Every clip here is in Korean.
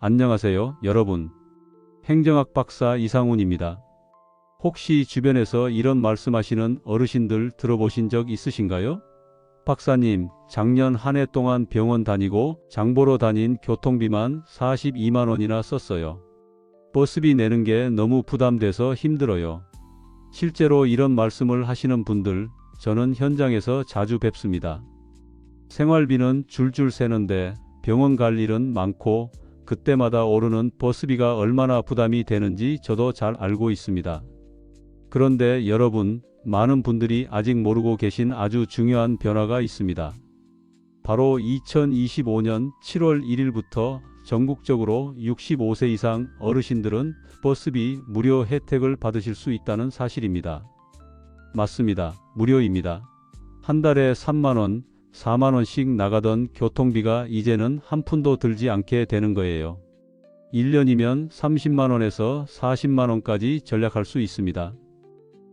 안녕하세요, 여러분. 행정학 박사 이상훈입니다. 혹시 주변에서 이런 말씀하시는 어르신들 들어보신 적 있으신가요? 박사님, 작년 한 해 동안 병원 다니고 장 보러 다닌 교통비만 42만 원이나 썼어요. 버스비 내는 게 너무 부담돼서 힘들어요. 실제로 이런 말씀을 하시는 분들, 저는 현장에서 자주 뵙습니다. 생활비는 줄줄 새는데 병원 갈 일은 많고 그때마다 오르는 버스비가 얼마나 부담이 되는지 저도 잘 알고 있습니다. 그런데 여러분, 많은 분들이 아직 모르고 계신 아주 중요한 변화가 있습니다. 바로 2025년 7월 1일부터 전국적으로 65세 이상 어르신들은 버스비 무료 혜택을 받으실 수 있다는 사실입니다. 맞습니다. 무료입니다. 한 달에 3만 원, 4만 원씩 나가던 교통비가 이제는 한 푼도 들지 않게 되는 거예요. 1년이면 30만 원에서 40만 원까지 절약할 수 있습니다.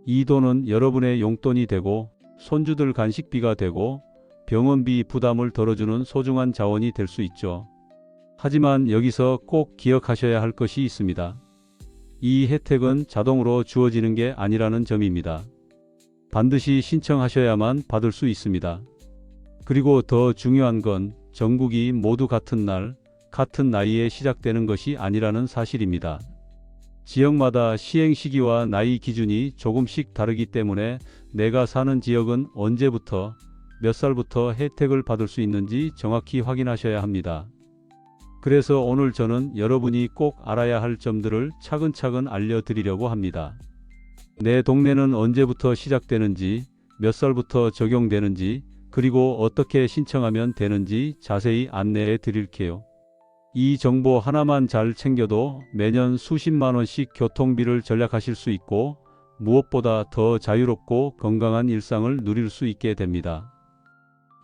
이 돈은 여러분의 용돈이 되고 손주들 간식비가 되고 병원비 부담을 덜어주는 소중한 자원이 될 수 있죠. 하지만 여기서 꼭 기억하셔야 할 것이 있습니다. 이 혜택은 자동으로 주어지는 게 아니라는 점입니다. 반드시 신청하셔야만 받을 수 있습니다. 그리고 더 중요한 건 전국이 모두 같은 날, 같은 나이에 시작되는 것이 아니라는 사실입니다. 지역마다 시행 시기와 나이 기준이 조금씩 다르기 때문에 내가 사는 지역은 언제부터, 몇 살부터 혜택을 받을 수 있는지 정확히 확인하셔야 합니다. 그래서 오늘 저는 여러분이 꼭 알아야 할 점들을 차근차근 알려드리려고 합니다. 내 동네는 언제부터 시작되는지, 몇 살부터 적용되는지, 그리고 어떻게 신청하면 되는지 자세히 안내해 드릴게요. 이 정보 하나만 잘 챙겨도 매년 수십만 원씩 교통비를 절약하실 수 있고 무엇보다 더 자유롭고 건강한 일상을 누릴 수 있게 됩니다.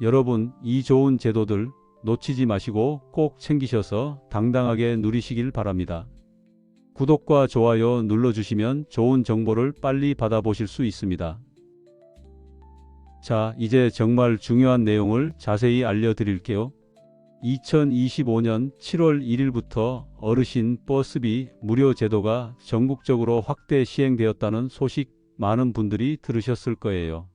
여러분, 이 좋은 제도들 놓치지 마시고 꼭 챙기셔서 당당하게 누리시길 바랍니다. 구독과 좋아요 눌러주시면 좋은 정보를 빨리 받아보실 수 있습니다. 자, 이제 정말 중요한 내용을 자세히 알려드릴게요. 2025년 7월 1일부터 어르신 버스비 무료 제도가 전국적으로 확대 시행되었다는 소식 많은 분들이 들으셨을 거예요.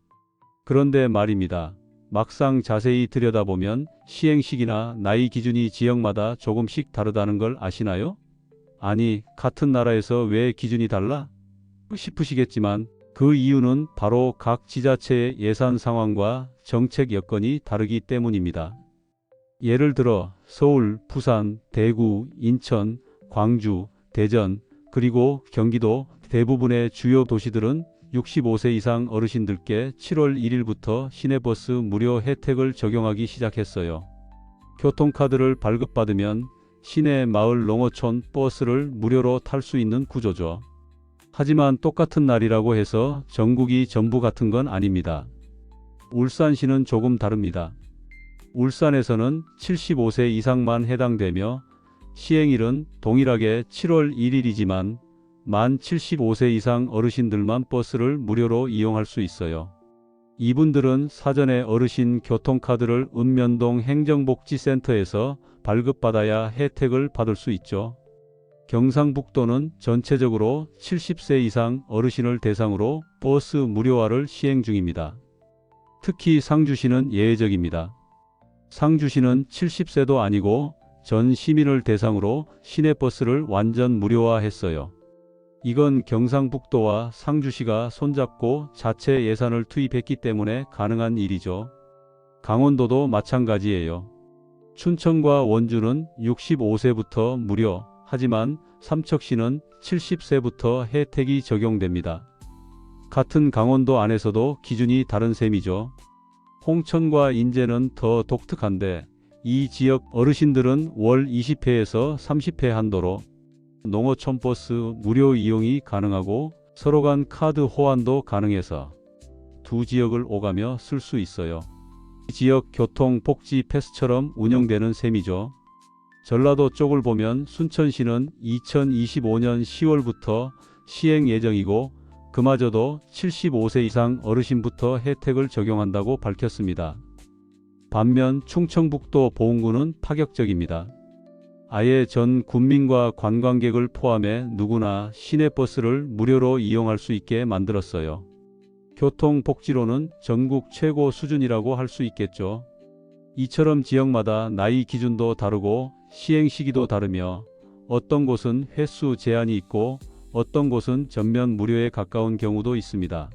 그런데 말입니다. 막상 자세히 들여다보면 시행 시기나 나이 기준이 지역마다 조금씩 다르다는 걸 아시나요? 아니, 같은 나라에서 왜 기준이 달라? 싶으시겠지만 그 이유는 바로 각 지자체의 예산 상황과 정책 여건이 다르기 때문입니다. 예를 들어 서울, 부산, 대구, 인천, 광주, 대전, 그리고 경기도 대부분의 주요 도시들은 65세 이상 어르신들께 7월 1일부터 시내버스 무료 혜택을 적용하기 시작했어요. 교통카드를 발급받으면 시내 마을 농어촌 버스를 무료로 탈 수 있는 구조죠. 하지만 똑같은 날이라고 해서 전국이 전부 같은 건 아닙니다. 울산시는 조금 다릅니다. 울산에서는 75세 이상만 해당되며 시행일은 동일하게 7월 1일이지만 만 75세 이상 어르신들만 버스를 무료로 이용할 수 있어요. 이분들은 사전에 어르신 교통카드를 읍면동 행정복지센터에서 발급받아야 혜택을 받을 수 있죠. 경상북도는 전체적으로 70세 이상 어르신을 대상으로 버스 무료화를 시행 중입니다. 특히 상주시는 예외적입니다. 상주시는 70세도 아니고 전 시민을 대상으로 시내버스를 완전 무료화했어요. 이건 경상북도와 상주시가 손잡고 자체 예산을 투입했기 때문에 가능한 일이죠. 강원도도 마찬가지예요. 춘천과 원주는 65세부터 무료, 하지만 삼척시는 70세부터 혜택이 적용됩니다. 같은 강원도 안에서도 기준이 다른 셈이죠. 홍천과 인제는 더 독특한데 이 지역 어르신들은 월 20회에서 30회 한도로 농어촌 버스 무료 이용이 가능하고 서로 간 카드 호환도 가능해서 두 지역을 오가며 쓸 수 있어요. 지역 교통 복지 패스처럼 운영되는 셈이죠. 전라도 쪽을 보면 순천시는 2025년 10월부터 시행 예정이고 그마저도 75세 이상 어르신부터 혜택을 적용한다고 밝혔습니다. 반면 충청북도 보은구는 파격적입니다. 아예 전 국민과 관광객을 포함해 누구나 시내버스를 무료로 이용할 수 있게 만들었어요. 교통복지로는 전국 최고 수준이라고 할 수 있겠죠. 이처럼 지역마다 나이 기준도 다르고 시행 시기도 다르며 어떤 곳은 횟수 제한이 있고 어떤 곳은 전면 무료에 가까운 경우도 있습니다.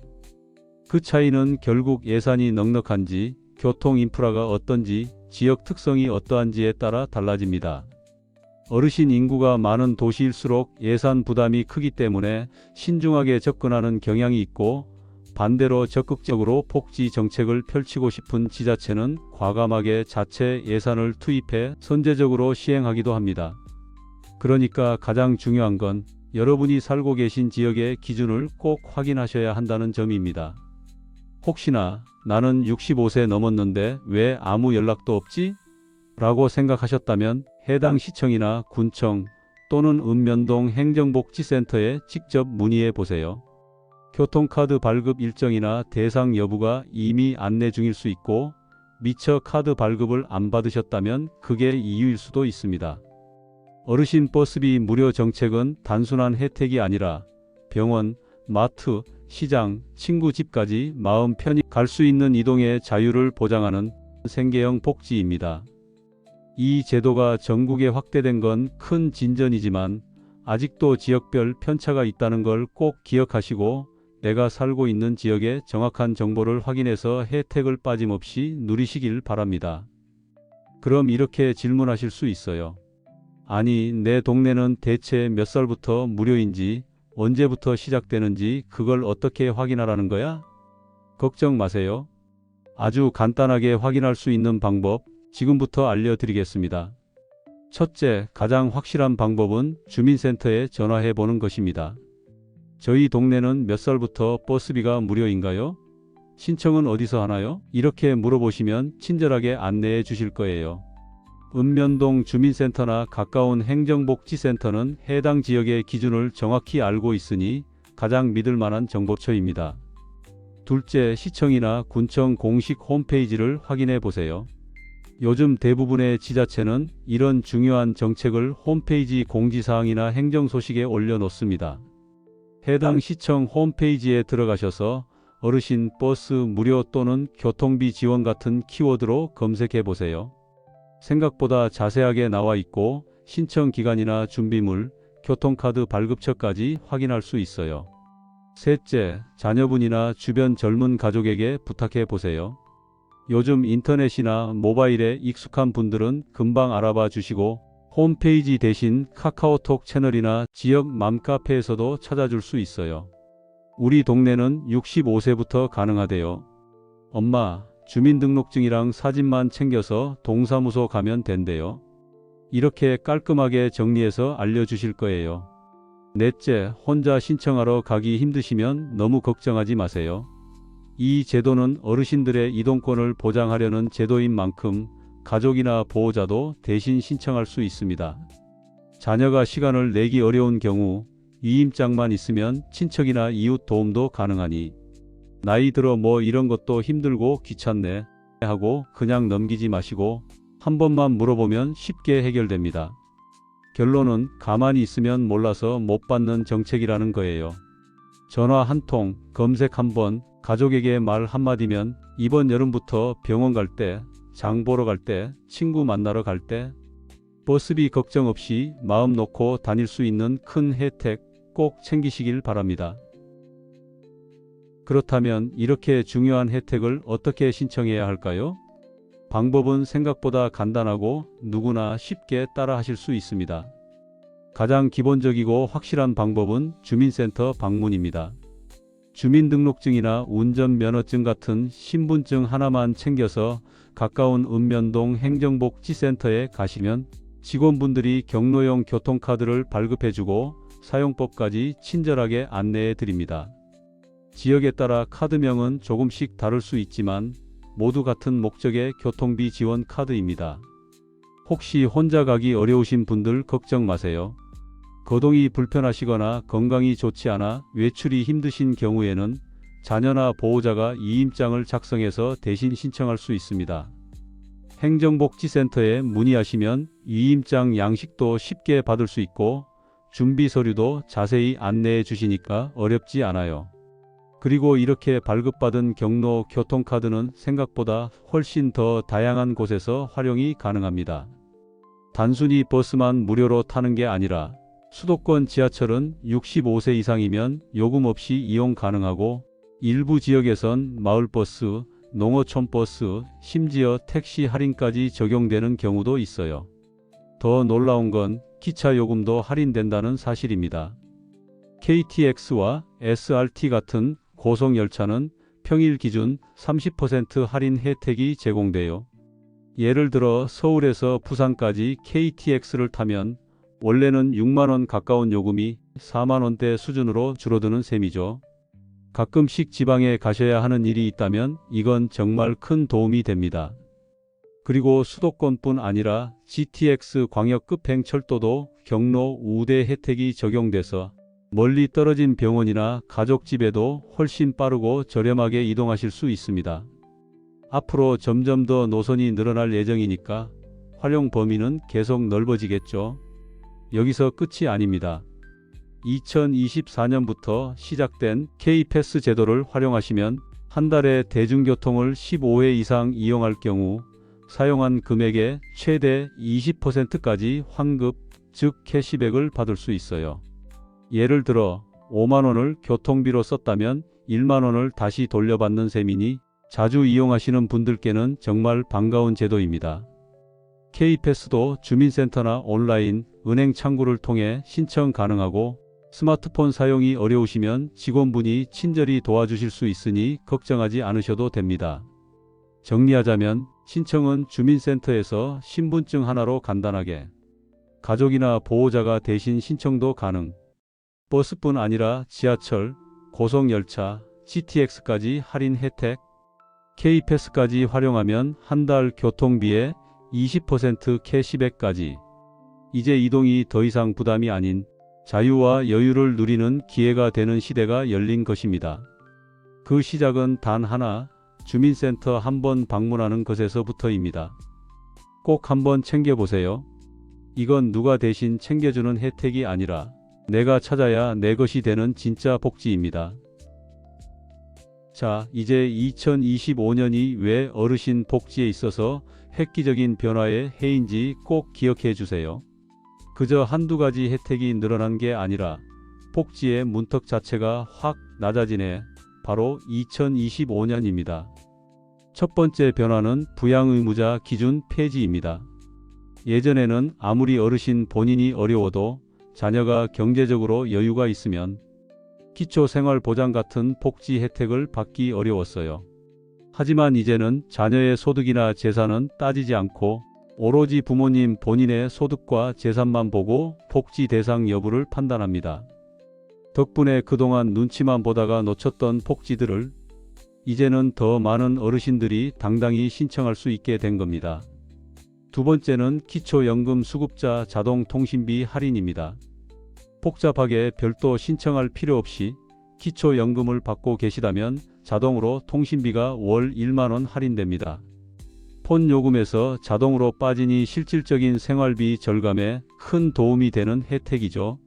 그 차이는 결국 예산이 넉넉한지, 교통 인프라가 어떤지, 지역 특성이 어떠한지에 따라 달라집니다. 어르신 인구가 많은 도시일수록 예산 부담이 크기 때문에 신중하게 접근하는 경향이 있고, 반대로 적극적으로 복지 정책을 펼치고 싶은 지자체는 과감하게 자체 예산을 투입해 선제적으로 시행하기도 합니다. 그러니까 가장 중요한 건 여러분이 살고 계신 지역의 기준을 꼭 확인하셔야 한다는 점입니다. 혹시나 나는 65세 넘었는데 왜 아무 연락도 없지? 라고 생각하셨다면 해당 시청이나 군청 또는 읍면동 행정복지센터에 직접 문의해 보세요. 교통카드 발급 일정이나 대상 여부가 이미 안내 중일 수 있고 미처 카드 발급을 안 받으셨다면 그게 이유일 수도 있습니다. 어르신 버스비 무료 정책은 단순한 혜택이 아니라 병원, 마트, 시장, 친구 집까지 마음 편히 갈 수 있는 이동의 자유를 보장하는 생계형 복지입니다. 이 제도가 전국에 확대된 건 큰 진전이지만 아직도 지역별 편차가 있다는 걸 꼭 기억하시고 내가 살고 있는 지역의 정확한 정보를 확인해서 혜택을 빠짐없이 누리시길 바랍니다. 그럼 이렇게 질문하실 수 있어요. 아니, 내 동네는 대체 몇 살부터 무료인지, 언제부터 시작되는지 그걸 어떻게 확인하라는 거야? 걱정 마세요. 아주 간단하게 확인할 수 있는 방법 지금부터 알려드리겠습니다. 첫째, 가장 확실한 방법은 주민센터에 전화해 보는 것입니다. 저희 동네는 몇 살부터 버스비가 무료인가요? 신청은 어디서 하나요? 이렇게 물어보시면 친절하게 안내해 주실 거예요. 읍면동 주민센터나 가까운 행정복지센터는 해당 지역의 기준을 정확히 알고 있으니 가장 믿을 만한 정보처입니다. 둘째, 시청이나 군청 공식 홈페이지를 확인해 보세요. 요즘 대부분의 지자체는 이런 중요한 정책을 홈페이지 공지사항이나 행정소식에 올려놓습니다. 해당 시청 홈페이지에 들어가셔서 어르신 버스 무료 또는 교통비 지원 같은 키워드로 검색해 보세요. 생각보다 자세하게 나와 있고 신청 기간이나 준비물, 교통카드 발급처까지 확인할 수 있어요. 셋째, 자녀분이나 주변 젊은 가족에게 부탁해 보세요. 요즘 인터넷이나 모바일에 익숙한 분들은 금방 알아봐 주시고 홈페이지 대신 카카오톡 채널이나 지역 맘카페에서도 찾아줄 수 있어요. 우리 동네는 65세부터 가능하대요. 엄마, 주민등록증이랑 사진만 챙겨서 동사무소 가면 된대요. 이렇게 깔끔하게 정리해서 알려주실 거예요. 넷째, 혼자 신청하러 가기 힘드시면 너무 걱정하지 마세요. 이 제도는 어르신들의 이동권을 보장하려는 제도인 만큼 가족이나 보호자도 대신 신청할 수 있습니다. 자녀가 시간을 내기 어려운 경우 위임장만 있으면 친척이나 이웃 도움도 가능하니 나이 들어 뭐 이런 것도 힘들고 귀찮네 하고 그냥 넘기지 마시고 한 번만 물어보면 쉽게 해결됩니다. 결론은 가만히 있으면 몰라서 못 받는 정책이라는 거예요. 전화 한 통, 검색 한 번, 가족에게 말 한마디면 이번 여름부터 병원 갈 때, 장 보러 갈 때, 친구 만나러 갈 때 버스비 걱정 없이 마음 놓고 다닐 수 있는 큰 혜택 꼭 챙기시길 바랍니다. 그렇다면 이렇게 중요한 혜택을 어떻게 신청해야 할까요? 방법은 생각보다 간단하고 누구나 쉽게 따라 하실 수 있습니다. 가장 기본적이고 확실한 방법은 주민센터 방문입니다. 주민등록증이나 운전면허증 같은 신분증 하나만 챙겨서 가까운 읍면동 행정복지센터에 가시면 직원분들이 경로용 교통카드를 발급해주고 사용법까지 친절하게 안내해 드립니다. 지역에 따라 카드명은 조금씩 다를 수 있지만 모두 같은 목적의 교통비 지원 카드입니다. 혹시 혼자 가기 어려우신 분들 걱정 마세요. 거동이 불편하시거나 건강이 좋지 않아 외출이 힘드신 경우에는 자녀나 보호자가 이임장을 작성해서 대신 신청할 수 있습니다. 행정복지센터에 문의하시면 위임장 양식도 쉽게 받을 수 있고 준비 서류도 자세히 안내해 주시니까 어렵지 않아요. 그리고 이렇게 발급받은 경로 교통카드는 생각보다 훨씬 더 다양한 곳에서 활용이 가능합니다. 단순히 버스만 무료로 타는 게 아니라 수도권 지하철은 65세 이상이면 요금 없이 이용 가능하고 일부 지역에선 마을버스, 농어촌버스, 심지어 택시 할인까지 적용되는 경우도 있어요. 더 놀라운 건 기차 요금도 할인된다는 사실입니다. KTX와 SRT 같은 고속열차는 평일 기준 30% 할인 혜택이 제공돼요. 예를 들어 서울에서 부산까지 KTX를 타면 원래는 6만원 가까운 요금이 4만원대 수준으로 줄어드는 셈이죠. 가끔씩 지방에 가셔야 하는 일이 있다면 이건 정말 큰 도움이 됩니다. 그리고 수도권뿐 아니라 GTX 광역급행철도도 경로 우대 혜택이 적용돼서 멀리 떨어진 병원이나 가족집에도 훨씬 빠르고 저렴하게 이동하실 수 있습니다. 앞으로 점점 더 노선이 늘어날 예정이니까 활용 범위는 계속 넓어지겠죠. 여기서 끝이 아닙니다. 2024년부터 시작된 K패스 제도를 활용하시면 한 달에 대중교통을 15회 이상 이용할 경우 사용한 금액의 최대 20%까지 환급, 즉 캐시백을 받을 수 있어요. 예를 들어 5만원을 교통비로 썼다면 1만원을 다시 돌려받는 셈이니 자주 이용하시는 분들께는 정말 반가운 제도입니다. K패스도 주민센터나 온라인, 은행 창구를 통해 신청 가능하고 스마트폰 사용이 어려우시면 직원분이 친절히 도와주실 수 있으니 걱정하지 않으셔도 됩니다. 정리하자면 신청은 주민센터에서 신분증 하나로 간단하게, 가족이나 보호자가 대신 신청도 가능. 버스뿐 아니라 지하철, 고속열차, GTX까지 할인 혜택, K패스까지 활용하면 한 달 교통비에 20% 캐시백까지. 이제 이동이 더 이상 부담이 아닌 자유와 여유를 누리는 기회가 되는 시대가 열린 것입니다. 그 시작은 단 하나, 주민센터 한번 방문하는 것에서부터입니다. 꼭 한번 챙겨보세요. 이건 누가 대신 챙겨주는 혜택이 아니라 내가 찾아야 내 것이 되는 진짜 복지입니다. 자, 이제 2025년이 왜 어르신 복지에 있어서 획기적인 변화의 해인지 꼭 기억해 주세요. 그저 한두 가지 혜택이 늘어난 게 아니라 복지의 문턱 자체가 확 낮아지네. 바로 2025년입니다. 첫 번째 변화는 부양의무자 기준 폐지입니다. 예전에는 아무리 어르신 본인이 어려워도 자녀가 경제적으로 여유가 있으면 기초생활보장 같은 복지 혜택을 받기 어려웠어요. 하지만 이제는 자녀의 소득이나 재산은 따지지 않고 오로지 부모님 본인의 소득과 재산만 보고 복지 대상 여부를 판단합니다. 덕분에 그동안 눈치만 보다가 놓쳤던 복지들을 이제는 더 많은 어르신들이 당당히 신청할 수 있게 된 겁니다. 두 번째는 기초연금 수급자 자동통신비 할인입니다. 복잡하게 별도 신청할 필요 없이 기초연금을 받고 계시다면 자동으로 통신비가 월 1만원 할인됩니다. 폰 요금에서 자동으로 빠지니 실질적인 생활비 절감에 큰 도움이 되는 혜택이죠.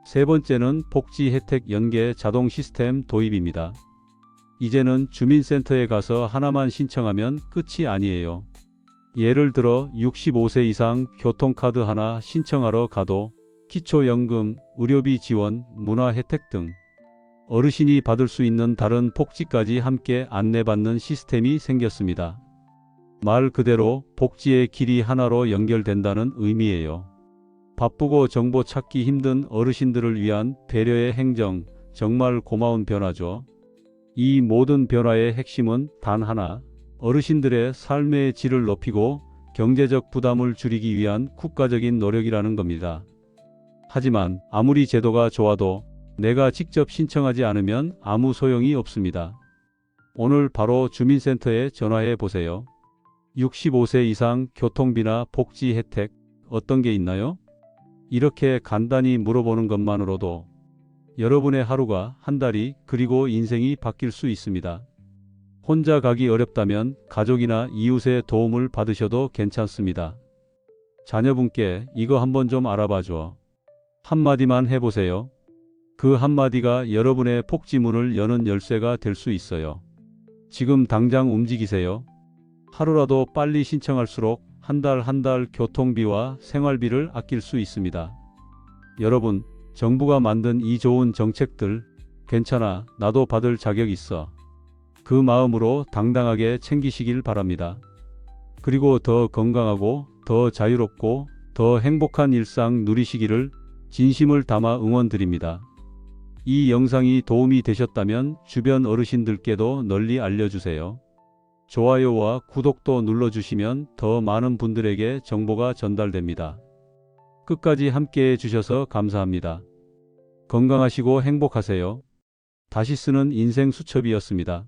세 번째는 복지 혜택 연계 자동 시스템 도입입니다. 이제는 주민센터에 가서 하나만 신청하면 끝이 아니에요. 예를 들어 65세 이상 교통카드 하나 신청하러 가도 기초연금, 의료비 지원, 문화 혜택 등 어르신이 받을 수 있는 다른 복지까지 함께 안내받는 시스템이 생겼습니다. 말 그대로 복지의 길이 하나로 연결된다는 의미예요. 바쁘고 정보 찾기 힘든 어르신들을 위한 배려의 행정, 정말 고마운 변화죠. 이 모든 변화의 핵심은 단 하나, 어르신들의 삶의 질을 높이고 경제적 부담을 줄이기 위한 국가적인 노력이라는 겁니다. 하지만 아무리 제도가 좋아도 내가 직접 신청하지 않으면 아무 소용이 없습니다. 오늘 바로 주민센터에 전화해 보세요. 65세 이상 교통비나 복지 혜택 어떤 게 있나요? 이렇게 간단히 물어보는 것만으로도 여러분의 하루가 한 달이 그리고 인생이 바뀔 수 있습니다. 혼자 가기 어렵다면 가족이나 이웃의 도움을 받으셔도 괜찮습니다. 자녀분께 이거 한번 좀 알아봐 줘. 한마디만 해보세요. 그 한마디가 여러분의 복지문을 여는 열쇠가 될 수 있어요. 지금 당장 움직이세요. 하루라도 빨리 신청할수록 한 달 교통비와 생활비를 아낄 수 있습니다. 여러분, 정부가 만든 이 좋은 정책들, 괜찮아, 나도 받을 자격 있어. 그 마음으로 당당하게 챙기시길 바랍니다. 그리고 더 건강하고 더 자유롭고 더 행복한 일상 누리시기를 진심을 담아 응원드립니다. 이 영상이 도움이 되셨다면 주변 어르신들께도 널리 알려주세요. 좋아요와 구독도 눌러주시면 더 많은 분들에게 정보가 전달됩니다. 끝까지 함께해 주셔서 감사합니다. 건강하시고 행복하세요. 다시 쓰는 인생 수첩이었습니다.